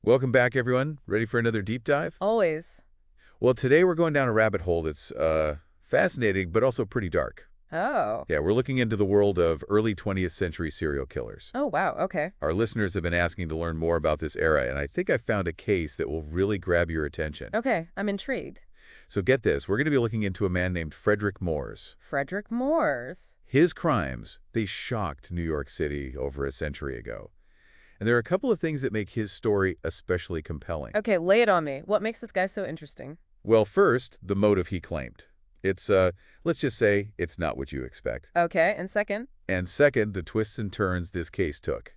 Welcome back, everyone. Ready for another deep dive? Always. Well, today we're going down a rabbit hole that's fascinating, but also pretty dark. Oh. Yeah, we're looking into the world of early 20th century serial killers. Oh, wow. Okay. Our listeners have been asking to learn more about this era, and I think I found a case that will really grab your attention. Okay. I'm intrigued. So get this, we're going to be looking into a man named Frederick Mors. Frederick Mors. His crimes, they shocked New York City over a century ago. And there are a couple of things that make his story especially compelling. Okay, lay it on me. What makes this guy so interesting? Well, first, the motive he claimed. It's, let's just say, it's not what you expect. Okay, and second? And second, the twists and turns this case took.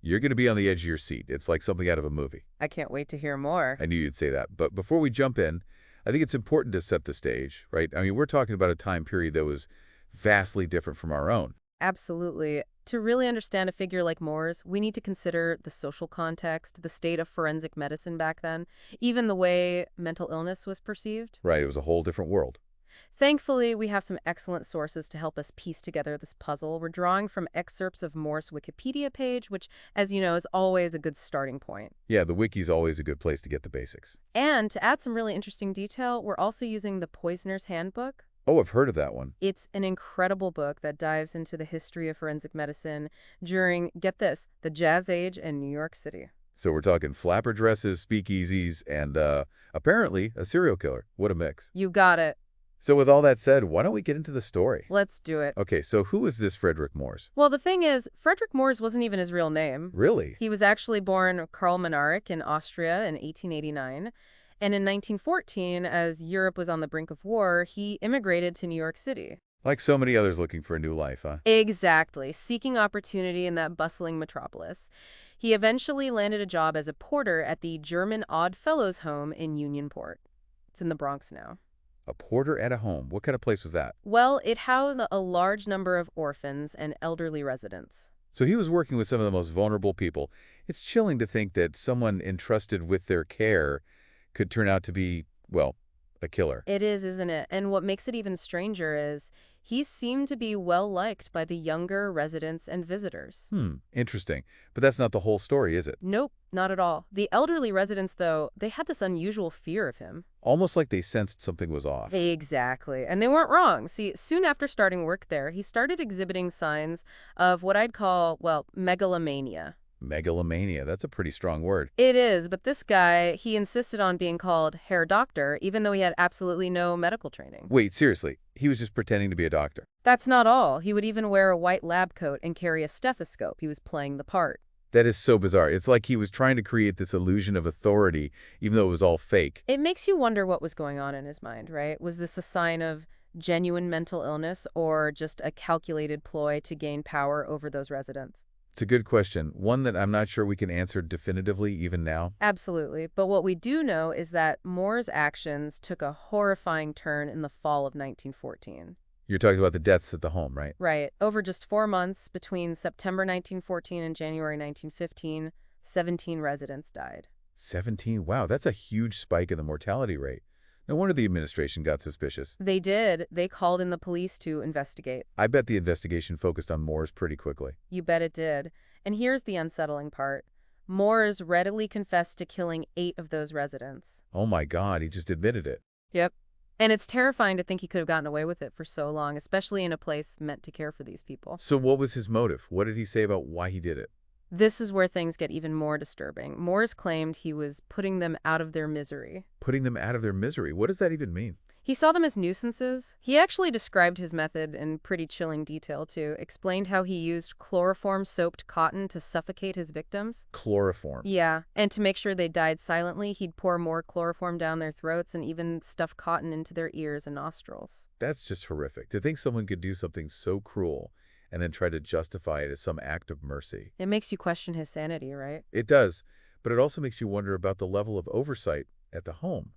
You're going to be on the edge of your seat. It's like something out of a movie. I can't wait to hear more. I knew you'd say that. But before we jump in, I think it's important to set the stage, right? I mean, we're talking about a time period that was vastly different from our own. Absolutely. To really understand a figure like Mors, we need to consider the social context, the state of forensic medicine back then, even the way mental illness was perceived. Right, it was a whole different world. Thankfully, we have some excellent sources to help us piece together this puzzle. We're drawing from excerpts of Morse' Wikipedia page, which, as you know, is always a good starting point. Yeah, the wiki's always a good place to get the basics. And to add some really interesting detail, we're also using the Poisoner's Handbook. Oh, I've heard of that one. It's an incredible book that dives into the history of forensic medicine during, get this, the Jazz Age in New York City. So we're talking flapper dresses, speakeasies, and apparently a serial killer. What a mix. You got it. So with all that said, why don't we get into the story? Let's do it. Okay, so who is this Frederick Mors? Well, the thing is, Frederick Mors wasn't even his real name. Really? He was actually born Karl Monarch in Austria in 1889. And in 1914, as Europe was on the brink of war, he immigrated to New York City. Like so many others looking for a new life, huh? Exactly, seeking opportunity in that bustling metropolis. He eventually landed a job as a porter at the German Odd Fellows home in Unionport. It's in the Bronx now. A porter at a home. What kind of place was that? Well, it housed a large number of orphans and elderly residents. So he was working with some of the most vulnerable people. It's chilling to think that someone entrusted with their care could turn out to be, well, a killer. It is, isn't it? And what makes it even stranger is he seemed to be well liked by the younger residents and visitors. Interesting. But that's not the whole story, is it? Nope, not at all. The elderly residents, though, they had this unusual fear of him. Almost like they sensed something was off. Exactly. And they weren't wrong. See, soon after starting work there, he started exhibiting signs of what I'd call, well, megalomania. Megalomania. That's a pretty strong word. It is, but this guy, he insisted on being called Herr Doctor, even though he had absolutely no medical training. Wait, seriously. He was just pretending to be a doctor. That's not all. He would even wear a white lab coat and carry a stethoscope. He was playing the part. That is so bizarre. It's like he was trying to create this illusion of authority, even though it was all fake. It makes you wonder what was going on in his mind, right? Was this a sign of genuine mental illness or just a calculated ploy to gain power over those residents? It's a good question, one that I'm not sure we can answer definitively even now. Absolutely. But what we do know is that Moore's actions took a horrifying turn in the fall of 1914. You're talking about the deaths at the home, right? Right. Over just 4 months, between September 1914 and January 1915, 17 residents died. 17? Wow, that's a huge spike in the mortality rate. No wonder the administration got suspicious. They did. They called in the police to investigate. I bet the investigation focused on Moors pretty quickly. You bet it did. And here's the unsettling part. Moores readily confessed to killing 8 of those residents. Oh my God, he just admitted it. Yep. And it's terrifying to think he could have gotten away with it for so long, especially in a place meant to care for these people. So what was his motive? What did he say about why he did it? This is where things get even more disturbing. Moores claimed he was putting them out of their misery. Putting them out of their misery. What does that even mean? He saw them as nuisances. He actually described his method in pretty chilling detail, too. Explained how he used chloroform-soaked cotton to suffocate his victims. Chloroform. Yeah, and to make sure they died silently, he'd pour more chloroform down their throats and even stuff cotton into their ears and nostrils. That's just horrific. To think someone could do something so cruel and then try to justify it as some act of mercy. It makes you question his sanity, right? It does, but it also makes you wonder about the level of oversight at the home.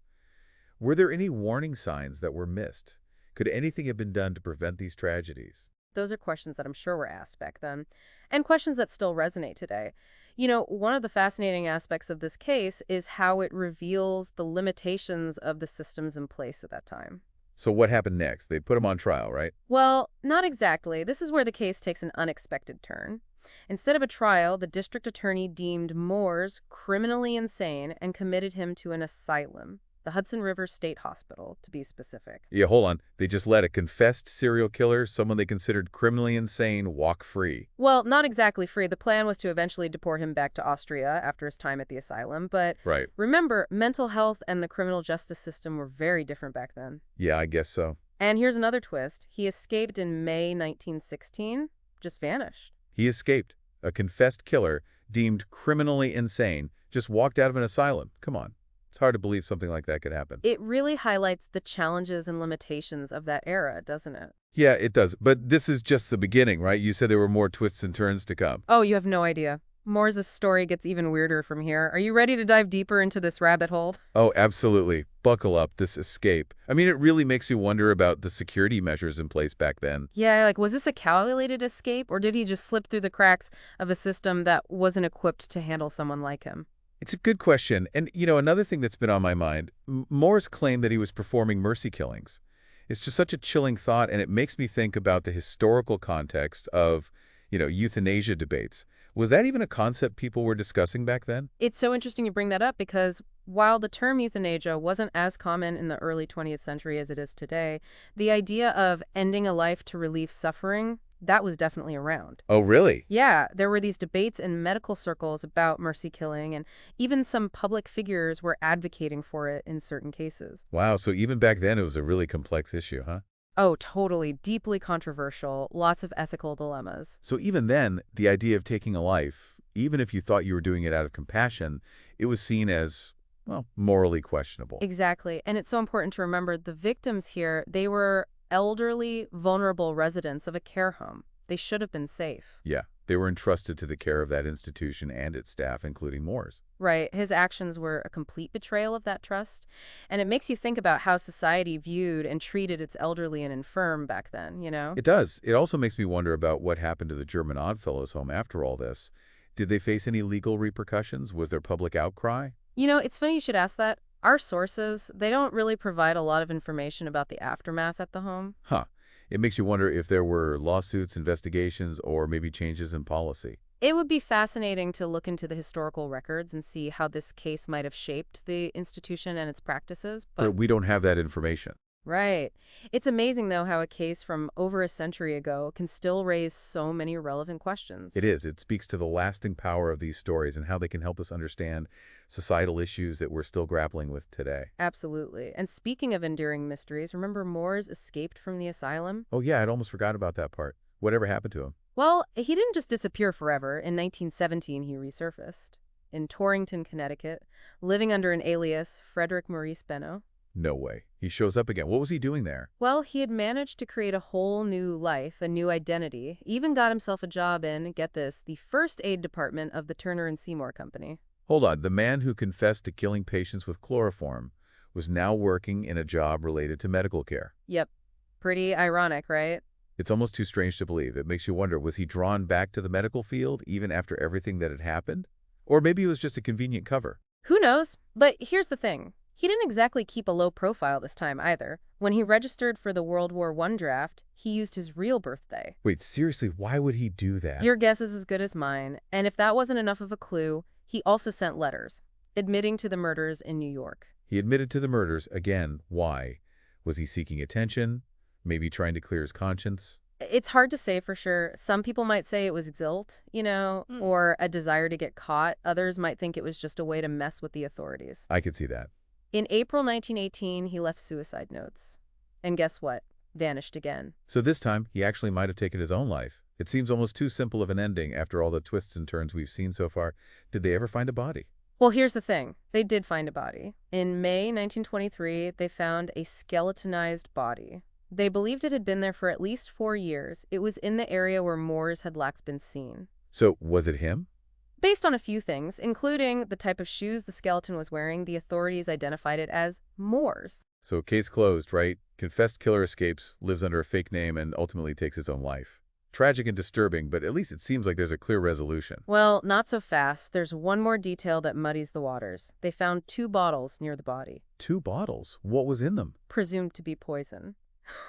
Were there any warning signs that were missed? Could anything have been done to prevent these tragedies? Those are questions that I'm sure were asked back then, and questions that still resonate today. You know, one of the fascinating aspects of this case is how it reveals the limitations of the systems in place at that time. So what happened next? They put him on trial, right? Well, not exactly. This is where the case takes an unexpected turn. Instead of a trial, the district attorney deemed Mors criminally insane and committed him to an asylum, the Hudson River State Hospital, to be specific. Yeah, hold on. They just let a confessed serial killer, someone they considered criminally insane, walk free. Well, not exactly free. The plan was to eventually deport him back to Austria after his time at the asylum. But Right. remember, mental health and the criminal justice system were very different back then. Yeah, I guess so. And here's another twist. He escaped in May 1916, just vanished. He escaped. A confessed killer, deemed criminally insane, just walked out of an asylum. Come on. It's hard to believe something like that could happen. It really highlights the challenges and limitations of that era, doesn't it? Yeah, it does. But this is just the beginning, right? You said there were more twists and turns to come. Oh, you have no idea. Moore's story gets even weirder from here. Are you ready to dive deeper into this rabbit hole? Oh, absolutely. Buckle up, this escape. I mean, it really makes you wonder about the security measures in place back then. Yeah, like, was this a calculated escape, or did he just slip through the cracks of a system that wasn't equipped to handle someone like him? It's a good question. And, another thing that's been on my mind, Moore's claim that he was performing mercy killings. It's just such a chilling thought, and it makes me think about the historical context of, euthanasia debates. Was that even a concept people were discussing back then? It's so interesting you bring that up because while the term euthanasia wasn't as common in the early 20th century as it is today, the idea of ending a life to relieve suffering, that was definitely around. Oh, really? Yeah, there were these debates in medical circles about mercy killing, and even some public figures were advocating for it in certain cases. Wow, so even back then it was a really complex issue, huh? Oh, totally. Deeply controversial. Lots of ethical dilemmas. So even then, the idea of taking a life, even if you thought you were doing it out of compassion, it was seen as, well, morally questionable. Exactly. And it's so important to remember the victims here, they were elderly, vulnerable residents of a care home. They should have been safe. Yeah, they were entrusted to the care of that institution and its staff, including Moore's. Right. His actions were a complete betrayal of that trust. And it makes you think about how society viewed and treated its elderly and infirm back then, you know? It does. It also makes me wonder about what happened to the German Oddfellows home after all this. Did they face any legal repercussions? Was there public outcry? You know, it's funny you should ask that. Our sources, they don't really provide a lot of information about the aftermath at the home. Huh. It makes you wonder if there were lawsuits, investigations, or maybe changes in policy. It would be fascinating to look into the historical records and see how this case might have shaped the institution and its practices, But but we don't have that information. right. It's amazing, though, how a case from over a century ago can still raise so many relevant questions. It is. It speaks to the lasting power of these stories and how they can help us understand societal issues that we're still grappling with today. Absolutely. And speaking of enduring mysteries, remember Moores escaped from the asylum? Oh, yeah, I'd almost forgot about that part. Whatever happened to him? Well, he didn't just disappear forever. In 1917, he resurfaced in Torrington, Connecticut, living under an alias, Frederick Maurice Benno. No way. He shows up again. What was he doing there? Well, he had managed to create a whole new life, a new identity, even got himself a job in, get this, the first aid department of the Turner and Seymour Company. Hold on. The man who confessed to killing patients with chloroform was now working in a job related to medical care. Yep. Pretty ironic, right? It's almost too strange to believe. It makes you wonder, was he drawn back to the medical field even after everything that had happened? Or maybe it was just a convenient cover. Who knows? But here's the thing. He didn't exactly keep a low profile this time either. When he registered for the World War I draft, he used his real birthday. Wait, seriously, why would he do that? Your guess is as good as mine. And if that wasn't enough of a clue, he also sent letters, admitting to the murders in New York. He admitted to the murders. Again, why? Was he seeking attention? Maybe trying to clear his conscience? It's hard to say for sure. Some people might say it was guilt, or a desire to get caught. Others might think it was just a way to mess with the authorities. I could see that. In April 1918, he left suicide notes. And guess what? Vanished again. So this time, he actually might have taken his own life. It seems almost too simple of an ending after all the twists and turns we've seen so far. Did they ever find a body? Well, here's the thing. They did find a body. In May 1923, they found a skeletonized body. They believed it had been there for at least 4 years. It was in the area where Moores had last been seen. So, was it him? Based on a few things, including the type of shoes the skeleton was wearing, the authorities identified it as Moores. So, case closed, right? Confessed killer escapes, lives under a fake name, and ultimately takes his own life. Tragic and disturbing, but at least it seems like there's a clear resolution. Well, not so fast. There's one more detail that muddies the waters. They found 2 bottles near the body, 2 bottles? What was in them? presumed to be poison.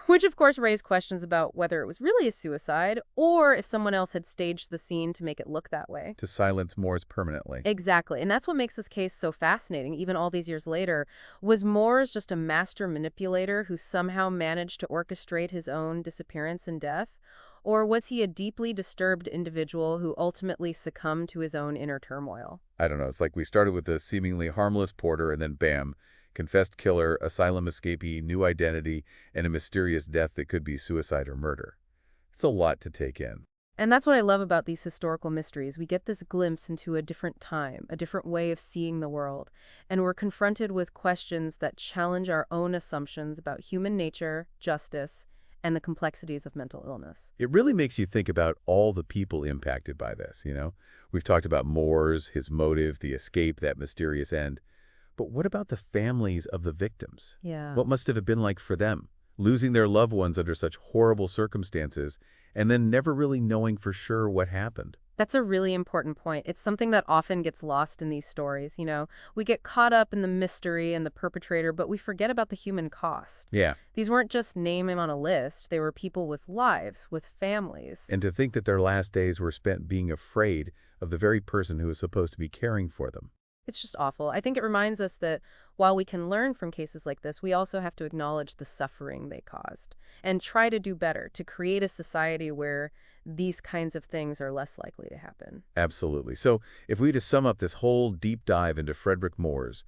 which of course raised questions about whether it was really a suicide or if someone else had staged the scene to make it look that way. To silence Mors permanently. Exactly. And that's what makes this case so fascinating, even all these years later. Was Moores just a master manipulator who somehow managed to orchestrate his own disappearance and death? Or was he a deeply disturbed individual who ultimately succumbed to his own inner turmoil? I don't know. It's like we started with a seemingly harmless porter and then bam, confessed killer, asylum escapee, new identity, and a mysterious death that could be suicide or murder. It's a lot to take in. And that's what I love about these historical mysteries. We get this glimpse into a different time, a different way of seeing the world, and we're confronted with questions that challenge our own assumptions about human nature, justice, and the complexities of mental illness. It really makes you think about all the people impacted by this. We've talked about Mors, his motive, the escape, that mysterious end. But what about the families of the victims? Yeah. What must it have been like for them, losing their loved ones under such horrible circumstances and then never really knowing for sure what happened? That's a really important point. It's something that often gets lost in these stories. We get caught up in the mystery and the perpetrator, but we forget about the human cost. Yeah, These weren't just names on a list. They were people with lives, with families. and to think that their last days were spent being afraid of the very person who was supposed to be caring for them. It's just awful. I think it reminds us that while we can learn from cases like this, we also have to acknowledge the suffering they caused and try to do better to create a society where these kinds of things are less likely to happen. Absolutely. So if we were to sum up this whole deep dive into Frederick Mors,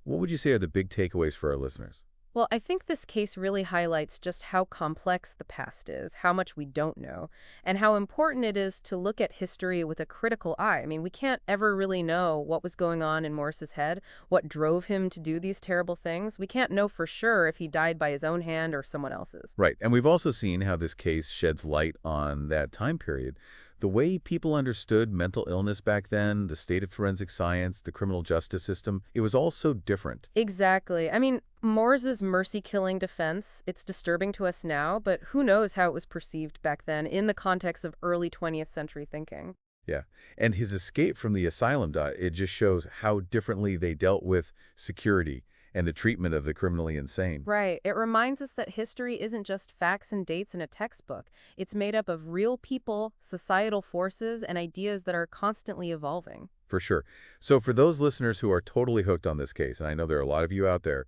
what would you say are the big takeaways for our listeners? Well, I think this case really highlights just how complex the past is, how much we don't know, and how important it is to look at history with a critical eye. I mean, we can't ever really know what was going on in Morris's head, what drove him to do these terrible things. We can't know for sure if he died by his own hand or someone else's. Right. And we've also seen how this case sheds light on that time period. The way people understood mental illness back then, the state of forensic science, the criminal justice system, it was all so different. Exactly. I mean, Moore's mercy-killing defense, it's disturbing to us now, but who knows how it was perceived back then in the context of early 20th century thinking. Yeah. And his escape from the asylum, it just shows how differently they dealt with security and the treatment of the criminally insane. Right. It reminds us that history isn't just facts and dates in a textbook. It's made up of real people, societal forces, and ideas that are constantly evolving. For sure. So for those listeners who are totally hooked on this case, and I know there are a lot of you out there,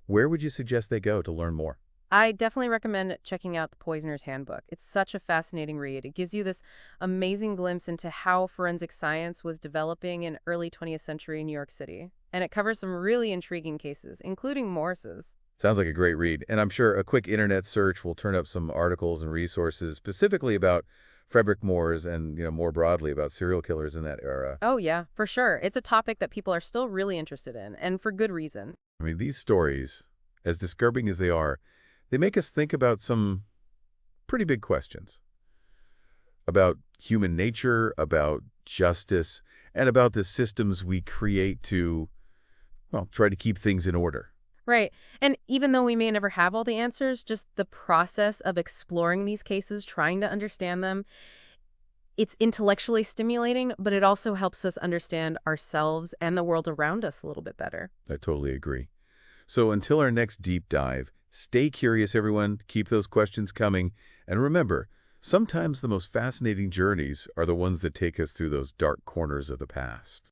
where would you suggest they go to learn more? I definitely recommend checking out The Poisoner's Handbook. It's such a fascinating read. It gives you this amazing glimpse into how forensic science was developing in early 20th century New York City. And it covers some really intriguing cases, including Morse's. Sounds like a great read, and I'm sure a quick internet search will turn up some articles and resources specifically about Frederick Mors and, more broadly about serial killers in that era. Oh, yeah, for sure. It's a topic that people are still really interested in, and for good reason. I mean, these stories, as disturbing as they are, they make us think about some pretty big questions about human nature, about justice, and about the systems we create to, well, try to keep things in order. Right. And even though we may never have all the answers, just the process of exploring these cases, trying to understand them, it's intellectually stimulating, but it also helps us understand ourselves and the world around us a little bit better. I totally agree. So until our next deep dive, stay curious, everyone. Keep those questions coming. And remember, sometimes the most fascinating journeys are the ones that take us through those dark corners of the past.